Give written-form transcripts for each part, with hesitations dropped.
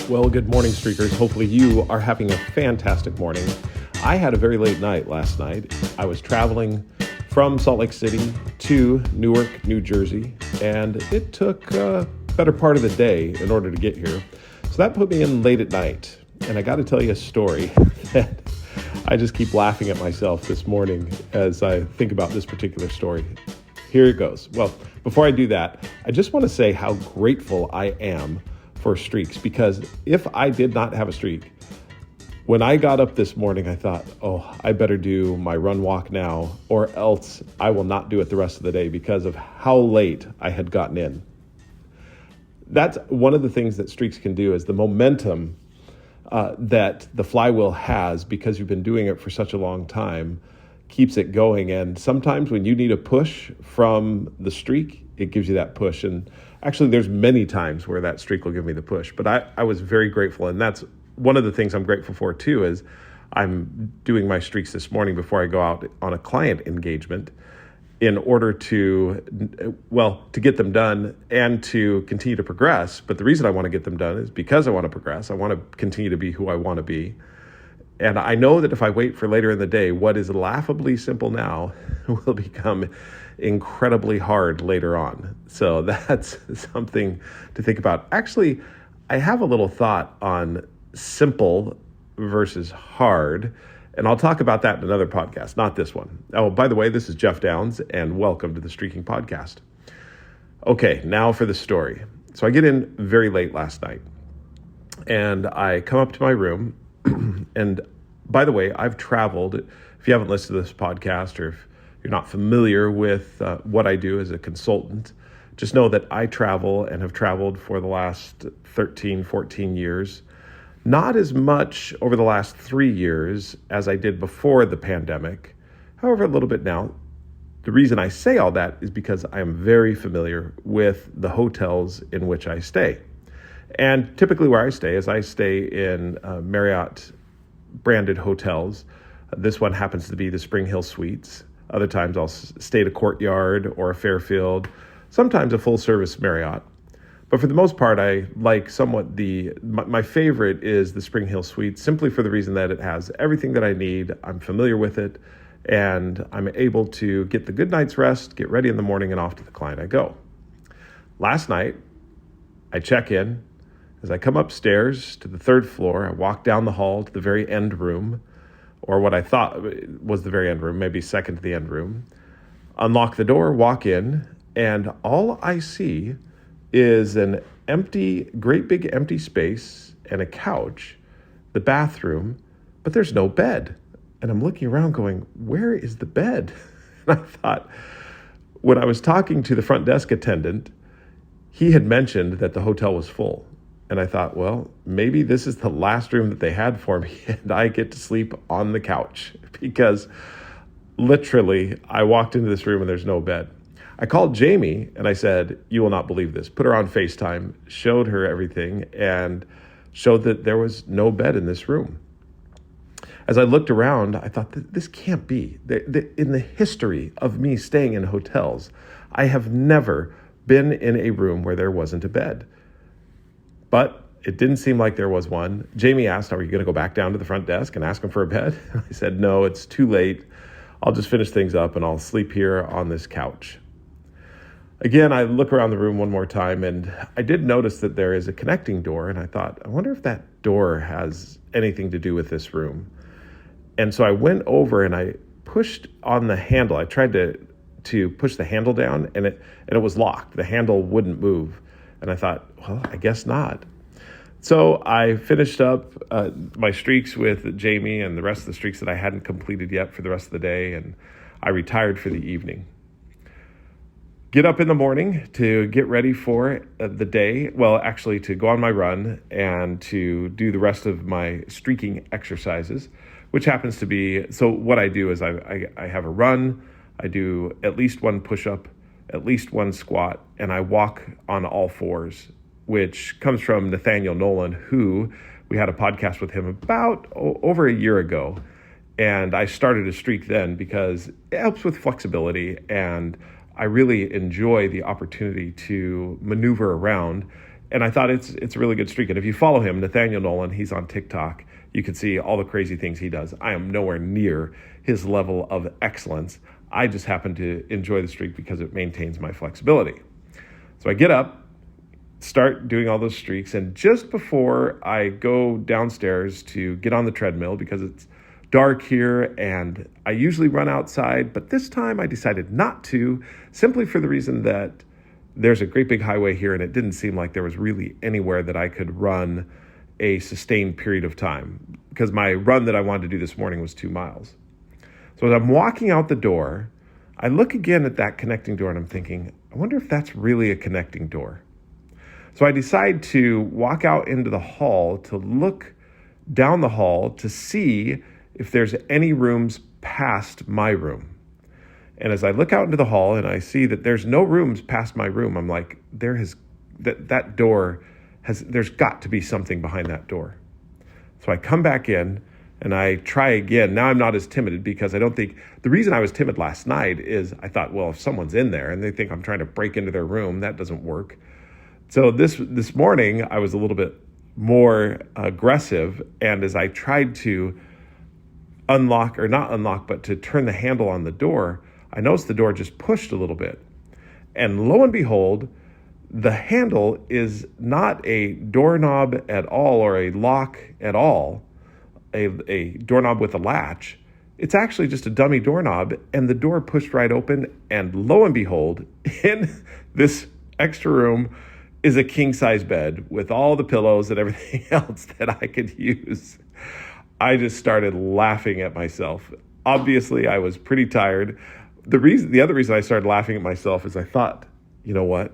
Well, good morning, Streakers. Hopefully you are having a fantastic morning. I had a very late night last night. I was traveling from Salt Lake City to Newark, New Jersey, and it took a better part of the day in order to get here. So that put me in late at night. And I got to tell you a story that I just keep laughing at myself this morning as I think about this particular story. Here it goes. Well, before I do that, I just want to say how grateful I am for streaks, because if I did not have a streak, when I got up this morning, I thought, I better do my run walk now, or else I will not do it the rest of the day because of how late I had gotten in. That's one of the things that streaks can do, is the momentum that the flywheel has, because you've been doing it for such a long time, keeps it going. And sometimes when you need a push from the streak, it gives you that push. And actually, there's many times where that streak will give me the push. But I was very grateful. And that's one of the things I'm grateful for, too, is I'm doing my streaks this morning before I go out on a client engagement in order to get them done and to continue to progress. But the reason I want to get them done is because I want to progress. I want to continue to be who I want to be. And I know that if I wait for later in the day, what is laughably simple now will become incredibly hard later on. So that's something to think about. Actually, I have a little thought on simple versus hard, and I'll talk about that in another podcast, not this one. Oh, by the way, this is Jeff Downs, and welcome to the Streakin podcast. Okay, now for the story. So I get in very late last night, and I come up to my room, and by the way, I've traveled. If you haven't listened to this podcast, or if you're not familiar with what I do as a consultant, just know that I travel and have traveled for the last 13, 14 years. Not as much over the last 3 years as I did before the pandemic. However, a little bit now. The reason I say all that is because I am very familiar with the hotels in which I stay. And typically where I stay is I stay in Marriott branded hotels. This one happens to be the Spring Hill Suites. Other times I'll stay at a Courtyard or a Fairfield, sometimes a full service Marriott. But for the most part, I like somewhat my favorite is the Spring Hill Suites, simply for the reason that it has everything that I need. I'm familiar with it, and I'm able to get the good night's rest, get ready in the morning, and off to the client I go. Last night, I check in. As I come upstairs to the third floor, I walk down the hall to the very end room, or what I thought was the very end room, maybe second to the end room. Unlock the door, walk in, and all I see is an great big empty space and a couch, the bathroom, but there's no bed. And I'm looking around going, where is the bed? And I thought, when I was talking to the front desk attendant, he had mentioned that the hotel was full. And I thought, well, maybe this is the last room that they had for me, and I get to sleep on the couch, because literally I walked into this room and there's no bed. I called Jamie and I said, you will not believe this. Put her on FaceTime, showed her everything, and showed that there was no bed in this room. As I looked around, I thought, this can't be. In the history of me staying in hotels, I have never been in a room where there wasn't a bed. But it didn't seem like there was one. Jamie asked, are you going to go back down to the front desk and ask them for a bed? I said, no, it's too late. I'll just finish things up and I'll sleep here on this couch. Again, I look around the room one more time, and I did notice that there is a connecting door, and I thought, I wonder if that door has anything to do with this room. And so I went over and I pushed on the handle. I tried to push the handle down, and it was locked. The handle wouldn't move. And I thought, well, I guess not. So I finished up my streaks with Jamie and the rest of the streaks that I hadn't completed yet for the rest of the day, and I retired for the evening. Get up in the morning to get ready for the day. Well, actually, to go on my run and to do the rest of my streaking exercises, which happens to be, so what I do is I have a run, I do at least one push-up, at least one squat, and I walk on all fours, which comes from Nathaniel Nolan, who we had a podcast with him about over a year ago. And I started a streak then because it helps with flexibility, and I really enjoy the opportunity to maneuver around And I thought it's a really good streak. And if you follow him, Nathaniel Nolan, he's on TikTok. You can see all the crazy things he does. I am nowhere near his level of excellence. I just happen to enjoy the streak because it maintains my flexibility. So I get up, start doing all those streaks, and just before I go downstairs to get on the treadmill, because it's dark here and I usually run outside, but this time I decided not to, simply for the reason that there's a great big highway here and it didn't seem like there was really anywhere that I could run a sustained period of time, because my run that I wanted to do this morning was 2 miles. So as I'm walking out the door, I look again at that connecting door and I'm thinking, I wonder if that's really a connecting door. So I decide to walk out into the hall to look down the hall to see if there's any rooms past my room. And as I look out into the hall and I see that there's no rooms past my room, I'm like, that door there's got to be something behind that door. So I come back in and I try again. Now I'm not as timid, because I don't think, the reason I was timid last night is I thought, well, if someone's in there and they think I'm trying to break into their room, that doesn't work. So this morning I was a little bit more aggressive, and as I tried to but to turn the handle on the door, I noticed the door just pushed a little bit. And lo and behold, the handle is not a doorknob at all or a lock at all, a doorknob with a latch. It's actually just a dummy doorknob, and the door pushed right open, and lo and behold, in this extra room is a king-size bed with all the pillows and everything else that I could use. I just started laughing at myself. Obviously, I was pretty tired. The other reason I started laughing at myself is I thought, you know what?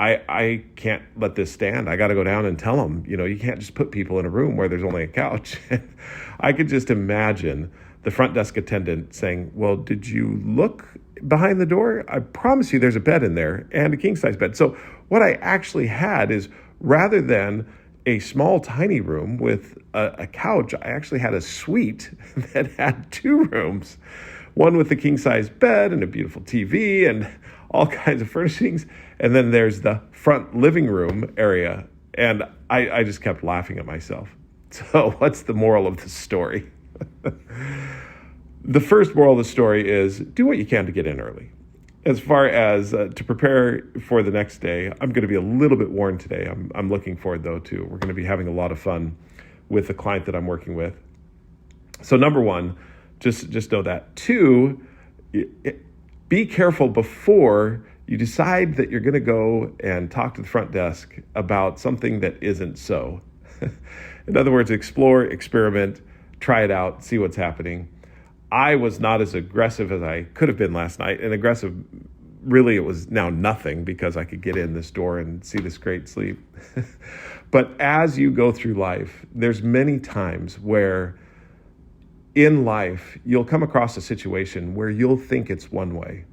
I can't let this stand. I got to go down and tell them, you can't just put people in a room where there's only a couch. I could just imagine the front desk attendant saying, well, did you look behind the door? I promise you there's a bed in there, and a king-size bed. So what I actually had is, rather than a small, tiny room with a couch, I actually had a suite that had 2 rooms, one with a king-size bed and a beautiful TV and all kinds of furnishings. And then there's the front living room area. And I just kept laughing at myself. So what's the moral of the story? The first moral of the story is do what you can to get in early. As far as to prepare for the next day, I'm going to be a little bit worn today. I'm looking forward, though, to we're going to be having a lot of fun with the client that I'm working with. So number 1, just know that. 2, be careful before you decide that you're going to go and talk to the front desk about something that isn't so. In other words, explore, experiment, try it out, see what's happening. I was not as aggressive as I could have been last night. And aggressive, really, it was now nothing, because I could get in this door and see this great sleep. But as you go through life, there's many times where in life you'll come across a situation where you'll think it's one way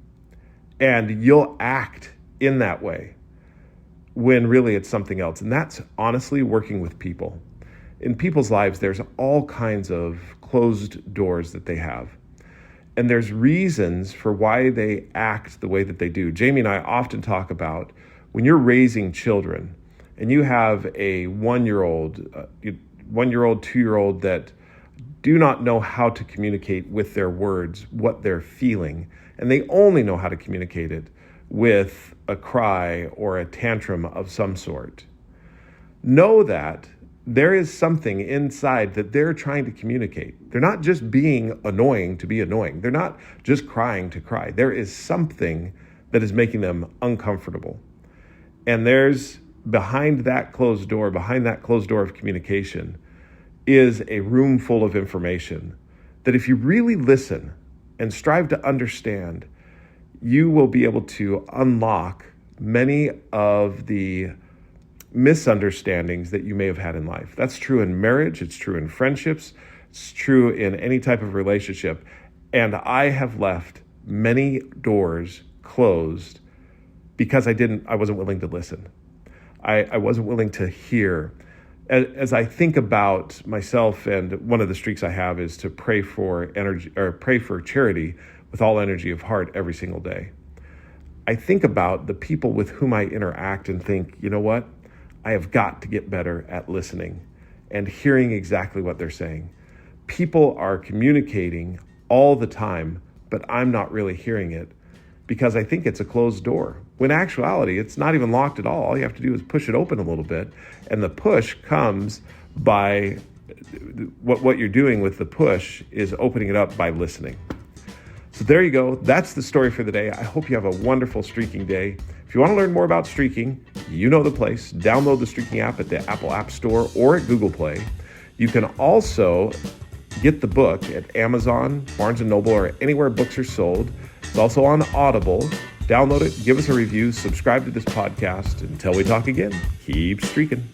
and you'll act in that way when really it's something else. And that's honestly working with people. In people's lives, there's all kinds of closed doors that they have. And there's reasons for why they act the way that they do. Jamie and I often talk about when you're raising children and you have a 1-year-old, 2-year-old that do not know how to communicate with their words what they're feeling, and they only know how to communicate it with a cry or a tantrum of some sort. Know that there is something inside that they're trying to communicate. They're not just being annoying to be annoying. They're not just crying to cry. There is something that is making them uncomfortable. And there's behind that closed door of communication is a room full of information that if you really listen and strive to understand, you will be able to unlock many of the misunderstandings that you may have had in life. That's true in marriage. It's true in friendships. It's true in any type of relationship. And I have left many doors closed because I wasn't willing to listen. I wasn't willing to hear. As I think about myself, and one of the streaks I have is to pray for charity with all energy of heart every single day. I think about the people with whom I interact and think, you know what? I have got to get better at listening and hearing exactly what they're saying. People are communicating all the time, but I'm not really hearing it because I think it's a closed door. When in actuality, it's not even locked at all. All you have to do is push it open a little bit. And the push comes by what you're doing with the push is opening it up by listening. So there you go. That's the story for the day. I hope you have a wonderful streaking day. If you want to learn more about streaking, you know the place. Download the Streaking app at the Apple App Store or at Google Play. You can also get the book at Amazon, Barnes & Noble, or anywhere books are sold. It's also on Audible. Download it, give us a review, subscribe to this podcast. Until we talk again, keep streaking.